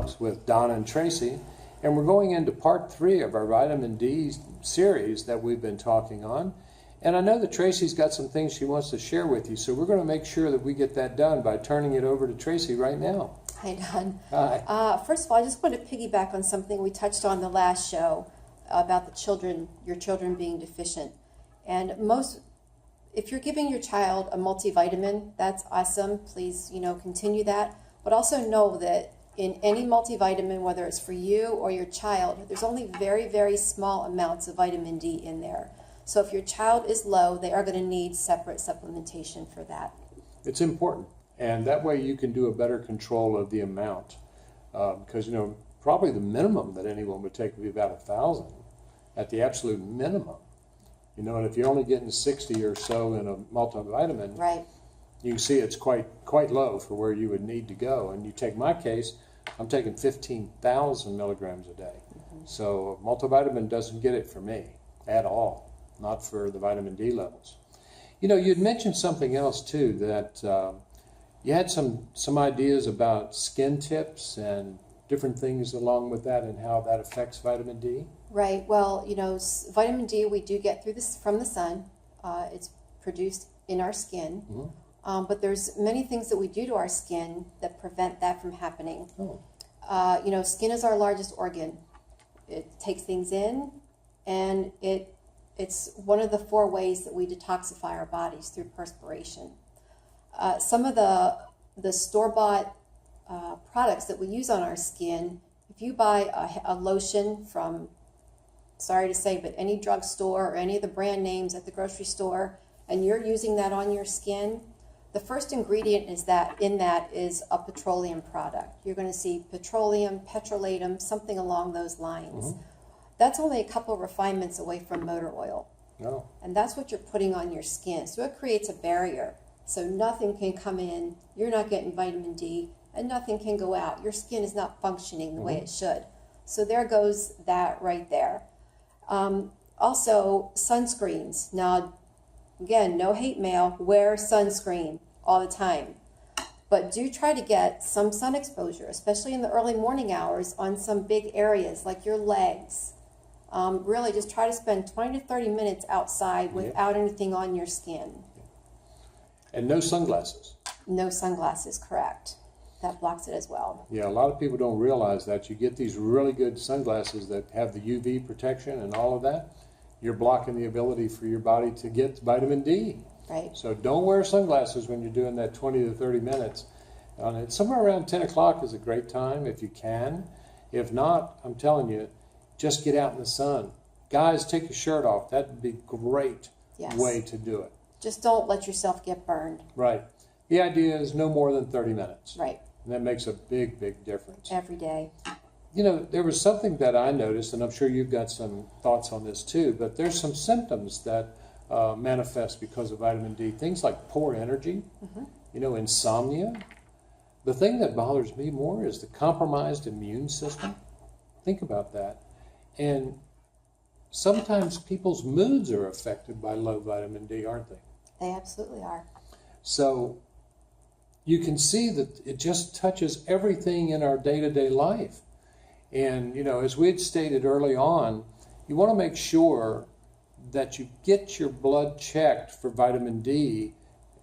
Talks with Donna and Tracy, and we're going into part 3 of our vitamin D series that we've been talking on. And I know that Tracy's got some things she wants to share with you, so we're going to make sure that we get that done by turning it over to Tracy right now. Hi, Don. Hi. First of all, I just want to piggyback on something we touched on the last show about the children, your children being deficient. And if you're giving your child a multivitamin, that's awesome. Please, continue that. But also know that in any multivitamin, whether it's for you or your child, there's only very, very small amounts of vitamin D in there. So if your child is low, they are going to need separate supplementation for that. It's important, and that way you can do a better control of the amount. Because, probably the minimum that anyone would take would be about 1,000 at the absolute minimum. And if you're only getting 60 or so in a multivitamin, right, you can see it's quite low for where you would need to go. And you take my case, I'm taking 15,000 milligrams a day. Mm-hmm. So multivitamin doesn't get it for me at all, not for the vitamin D levels. You'd mentioned something else too, that you had some ideas about skin tips and different things along with that and how that affects vitamin D. Right. Well, vitamin D we do get from the sun. It's produced in our skin. Mm-hmm. But there's many things that we do to our skin that prevent that from happening. Oh. Skin is our largest organ. It takes things in, and it's one of the 4 ways that we detoxify our bodies through perspiration. Some of the store-bought products that we use on our skin, if you buy a lotion from, sorry to say, but any drugstore or any of the brand names at the grocery store, and you're using that on your skin, the first ingredient is a petroleum product. You're going to see petroleum, petrolatum, something along those lines. Mm-hmm. That's only a couple of refinements away from motor oil. Oh. And that's what you're putting on your skin. So it creates a barrier. So nothing can come in, you're not getting vitamin D, and nothing can go out. Your skin is not functioning the way it should. So there goes that right there. Also, sunscreens. Now, again, no hate mail, wear sunscreen all the time. But do try to get some sun exposure, especially in the early morning hours on some big areas like your legs. Really just try to spend 20 to 30 minutes outside without anything on your skin. And no sunglasses. No sunglasses, correct. That blocks it as well. Yeah, a lot of people don't realize that. You get these really good sunglasses that have the UV protection and all of that. You're blocking the ability for your body to get vitamin D. Right. So don't wear sunglasses when you're doing that 20 to 30 minutes. Somewhere around 10 o'clock is a great time if you can. If not, I'm telling you, just get out in the sun. Guys, take your shirt off. That would be a great way to do it. Just don't let yourself get burned. Right. The idea is no more than 30 minutes. Right. And that makes a big, big difference. Every day. There was something that I noticed, and I'm sure you've got some thoughts on this too, but there's some symptoms that manifest because of vitamin D. Things like poor energy, insomnia. The thing that bothers me more is the compromised immune system. Think about that. And sometimes people's moods are affected by low vitamin D, aren't they? They absolutely are. So you can see that it just touches everything in our day-to-day life. And, as we had stated early on, you want to make sure that you get your blood checked for vitamin D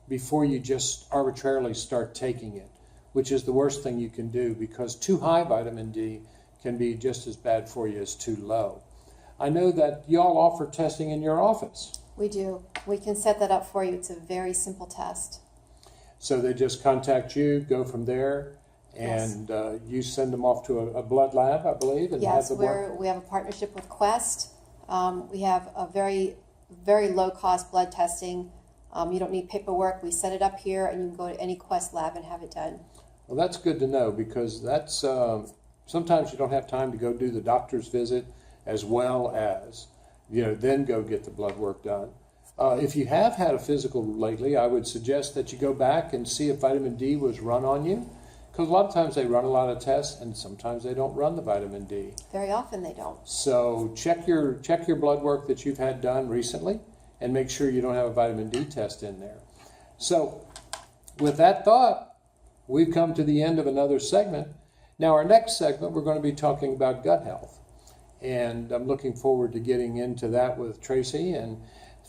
before you just arbitrarily start taking it, which is the worst thing you can do, because too high vitamin D can be just as bad for you as too low. I know that y'all offer testing in your office. We do. We can set that up for you. It's a very simple test. So they just contact you, go from there, and you send them off to a blood lab, I believe, and yes, have the work. We have a partnership with Quest. We have a very, very low-cost blood testing. You don't need paperwork. We set it up here, and you can go to any Quest lab and have it done. Well, that's good to know, because that's sometimes you don't have time to go do the doctor's visit as well as, then go get the blood work done. If you have had a physical lately, I would suggest that you go back and see if vitamin D was run on you, because a lot of times they run a lot of tests, and sometimes they don't run the vitamin D. Very often they don't. So check your blood work that you've had done recently, and make sure you don't have a vitamin D test in there. So with that thought, we've come to the end of another segment. Now, our next segment, we're going to be talking about gut health. And I'm looking forward to getting into that with Tracy and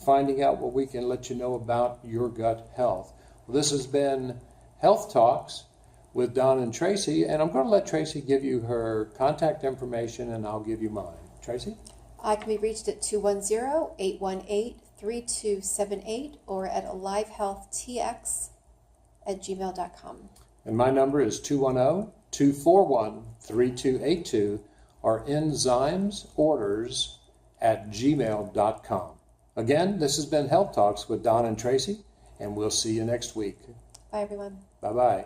finding out what we can let you know about your gut health. Well, this has been Health Talks with Don and Tracy, and I'm going to let Tracy give you her contact information, and I'll give you mine. Tracy? I can be reached at 210-818-3278 or at alivehealthtx@gmail.com. And my number is 210-241-3282 or enzymesorders@gmail.com. Again, this has been Health Talks with Don and Tracy, and we'll see you next week. Bye, everyone. Bye-bye.